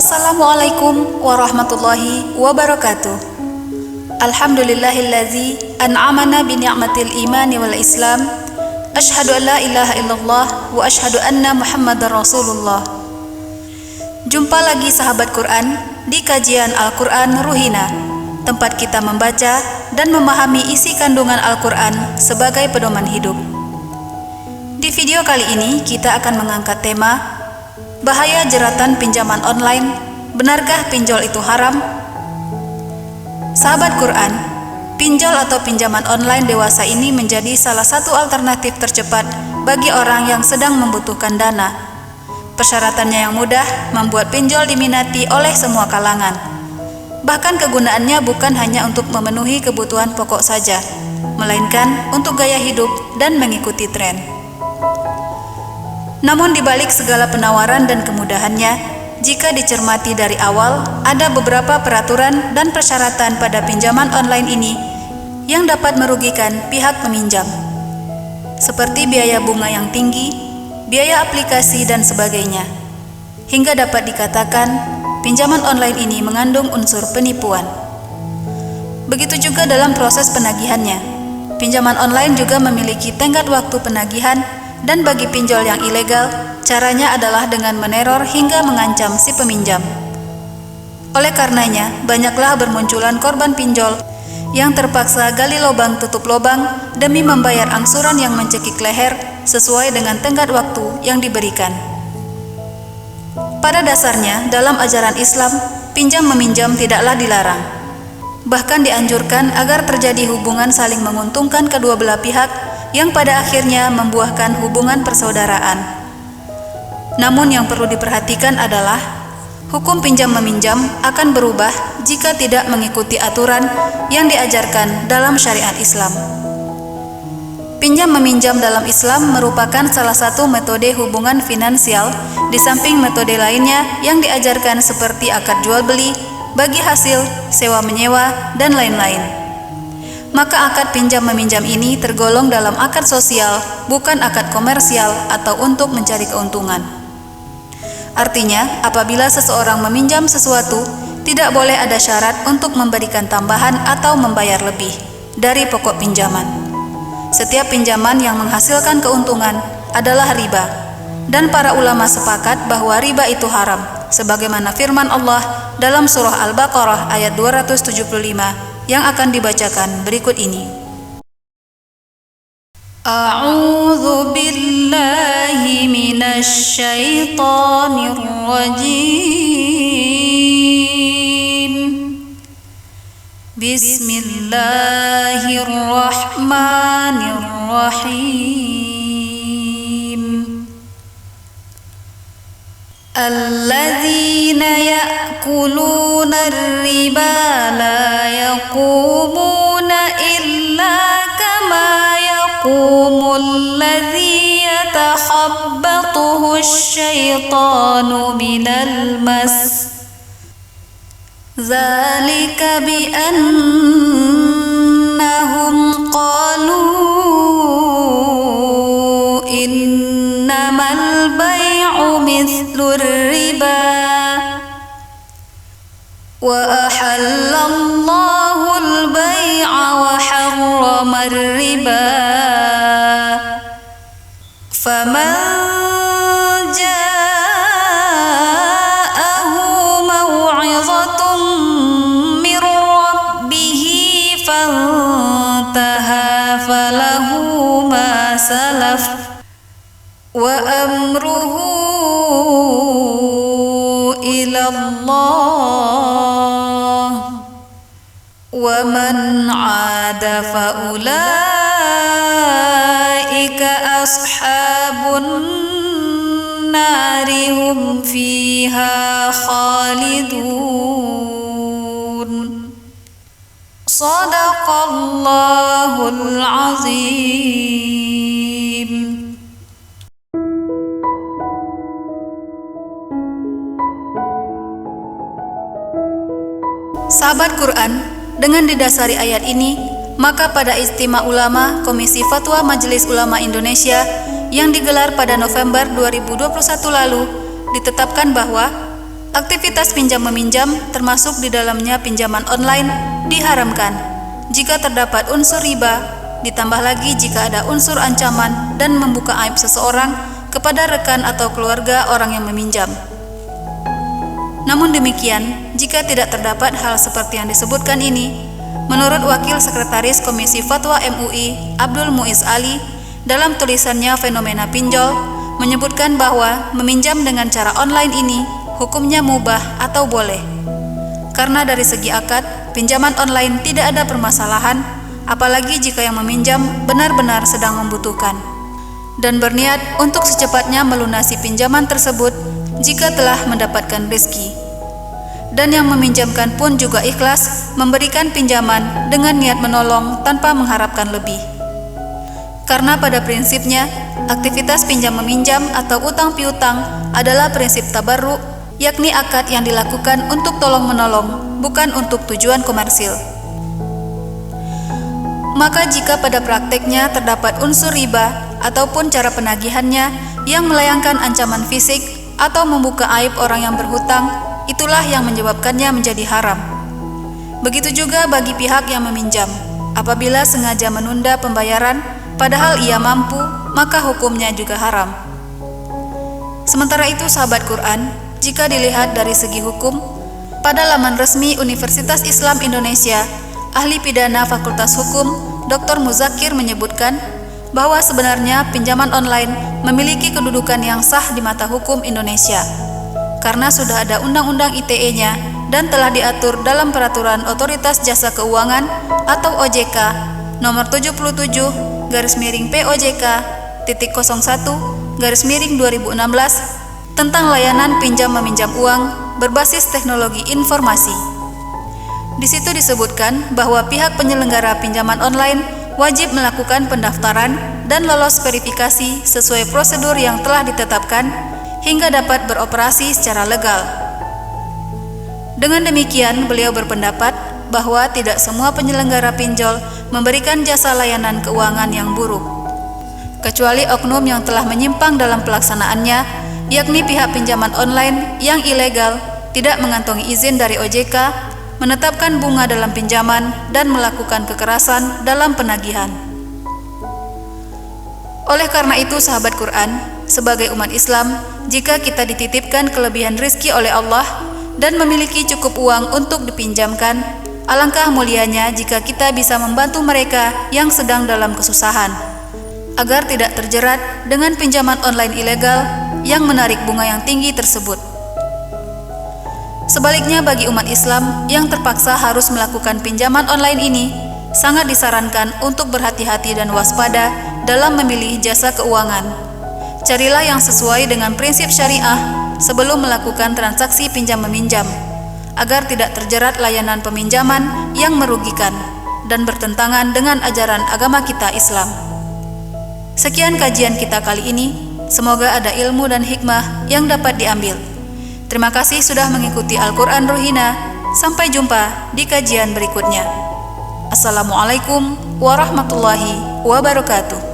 Assalamualaikum warahmatullahi wabarakatuh. Alhamdulillahillazi an'amana bi ni'matil imani wal islam. Asyhadu an la ilaha illallah wa asyhadu anna Muhammadar Rasulullah. Jumpa lagi sahabat Quran di kajian Al-Quran Ruhina, tempat kita membaca dan memahami isi kandungan Al-Quran sebagai pedoman hidup. Di video kali ini kita akan mengangkat tema bahaya jeratan pinjaman online. Benarkah pinjol itu haram? Sahabat Quran, pinjol atau pinjaman online dewasa ini menjadi salah satu alternatif tercepat bagi orang yang sedang membutuhkan dana. Persyaratannya yang mudah membuat pinjol diminati oleh semua kalangan. Bahkan kegunaannya bukan hanya untuk memenuhi kebutuhan pokok saja, melainkan untuk gaya hidup dan mengikuti tren. Namun di balik segala penawaran dan kemudahannya, jika dicermati dari awal, ada beberapa peraturan dan persyaratan pada pinjaman online ini yang dapat merugikan pihak peminjam, seperti biaya bunga yang tinggi, biaya aplikasi, dan sebagainya. Hingga dapat dikatakan, pinjaman online ini mengandung unsur penipuan. Begitu juga dalam proses penagihannya. Pinjaman online juga memiliki tenggat waktu penagihan, dan bagi pinjol yang ilegal, caranya adalah dengan meneror hingga mengancam si peminjam. Oleh karenanya, banyaklah bermunculan korban pinjol yang terpaksa gali lubang tutup lubang demi membayar angsuran yang mencekik leher sesuai dengan tenggat waktu yang diberikan. Pada dasarnya, dalam ajaran Islam, pinjam-meminjam tidaklah dilarang. Bahkan dianjurkan agar terjadi hubungan saling menguntungkan kedua belah pihak yang pada akhirnya membuahkan hubungan persaudaraan. Namun yang perlu diperhatikan adalah hukum pinjam-meminjam akan berubah jika tidak mengikuti aturan yang diajarkan dalam syariat Islam. Pinjam-meminjam dalam Islam merupakan salah satu metode hubungan finansial di samping metode lainnya yang diajarkan seperti akad jual beli, bagi hasil, sewa-menyewa, dan lain-lain. Maka akad pinjam-meminjam ini tergolong dalam akad sosial, bukan akad komersial atau untuk mencari keuntungan. Artinya, apabila seseorang meminjam sesuatu, tidak boleh ada syarat untuk memberikan tambahan atau membayar lebih dari pokok pinjaman. Setiap pinjaman yang menghasilkan keuntungan adalah riba, dan para ulama sepakat bahwa riba itu haram, sebagaimana firman Allah dalam surah Al-Baqarah ayat 275 yang akan dibacakan berikut ini. A'udzu billahi minasy syaithanir rajim. Bismillahirrahmanirrahim. Alladzina ya'kuluna ar-riba la yaqumuna illa kama yaqumul ladzi yatakhabbathu asy-syaitanu minal mas. Dzalika bi annahum qalu innamal bai'u mithlur riba wa ahallallahu al-bai'a wa harrama ar-riba. Faman ja'ahu maw'izatun min rabbih fantaha falahu ma salaf wa amruhu ila Allah wa man 'ada fa ulaika ashabun nari hum fiha khalidun. Shadaqallahul azim. Sahabat Quran, dengan didasari ayat ini, maka pada Ijtima Ulama Komisi Fatwa Majelis Ulama Indonesia yang digelar pada November 2021 lalu, ditetapkan bahwa Aktivitas pinjam-meminjam termasuk di dalamnya pinjaman online diharamkan jika terdapat unsur riba, ditambah lagi jika ada unsur ancaman dan membuka aib seseorang kepada rekan atau keluarga orang yang meminjam. Namun demikian, jika tidak terdapat hal seperti yang disebutkan ini, menurut Wakil Sekretaris Komisi Fatwa MUI Abdul Muiz Ali dalam tulisannya Fenomena Pinjol menyebutkan bahwa meminjam dengan cara online ini hukumnya mubah atau boleh. Karena dari segi akad, pinjaman online tidak ada permasalahan, apalagi jika yang meminjam benar-benar sedang membutuhkan dan berniat untuk secepatnya melunasi pinjaman tersebut jika telah mendapatkan rezeki. Dan yang meminjamkan pun juga ikhlas memberikan pinjaman dengan niat menolong tanpa mengharapkan lebih. Karena pada prinsipnya, aktivitas pinjam-meminjam atau utang piutang adalah prinsip tabarruk, yakni akad yang dilakukan untuk tolong-menolong, bukan untuk tujuan komersil. Maka jika pada prakteknya terdapat unsur riba ataupun cara penagihannya yang melayangkan ancaman fisik atau membuka aib orang yang berhutang, itulah yang menyebabkannya menjadi haram. Begitu juga bagi pihak yang meminjam, apabila sengaja menunda pembayaran padahal ia mampu, maka hukumnya juga haram. Sementara itu sahabat Quran, jika dilihat dari segi hukum, pada laman resmi Universitas Islam Indonesia, ahli pidana Fakultas Hukum Dr. Muzakir menyebutkan bahwa sebenarnya pinjaman online memiliki kedudukan yang sah di mata hukum Indonesia karena sudah ada undang-undang ITE-nya dan telah diatur dalam peraturan Otoritas Jasa Keuangan atau OJK nomor 77/POJK.01/2016 tentang layanan pinjam-meminjam uang berbasis teknologi informasi. Di situ disebutkan bahwa pihak penyelenggara pinjaman online wajib melakukan pendaftaran dan lolos verifikasi sesuai prosedur yang telah ditetapkan hingga dapat beroperasi secara legal. Dengan demikian, beliau berpendapat bahwa tidak semua penyelenggara pinjol memberikan jasa layanan keuangan yang buruk, kecuali oknum yang telah menyimpang dalam pelaksanaannya, yakni pihak pinjaman online yang ilegal, tidak mengantongi izin dari OJK, menetapkan bunga dalam pinjaman, dan melakukan kekerasan dalam penagihan. Oleh karena itu sahabat Quran, sebagai umat Islam, jika kita dititipkan kelebihan rizki oleh Allah dan memiliki cukup uang untuk dipinjamkan, alangkah mulianya jika kita bisa membantu mereka yang sedang dalam kesusahan, agar tidak terjerat dengan pinjaman online ilegal yang menarik bunga yang tinggi tersebut. Sebaliknya bagi umat Islam yang terpaksa harus melakukan pinjaman online ini, sangat disarankan untuk berhati-hati dan waspada dalam memilih jasa keuangan. Carilah yang sesuai dengan prinsip syariah sebelum melakukan transaksi pinjam-meminjam, agar tidak terjerat layanan peminjaman yang merugikan dan bertentangan dengan ajaran agama kita Islam. Sekian kajian kita kali ini. Semoga ada ilmu dan hikmah yang dapat diambil. Terima kasih sudah mengikuti Al-Quran Ruhina. Sampai jumpa di kajian berikutnya. Assalamualaikum warahmatullahi wabarakatuh.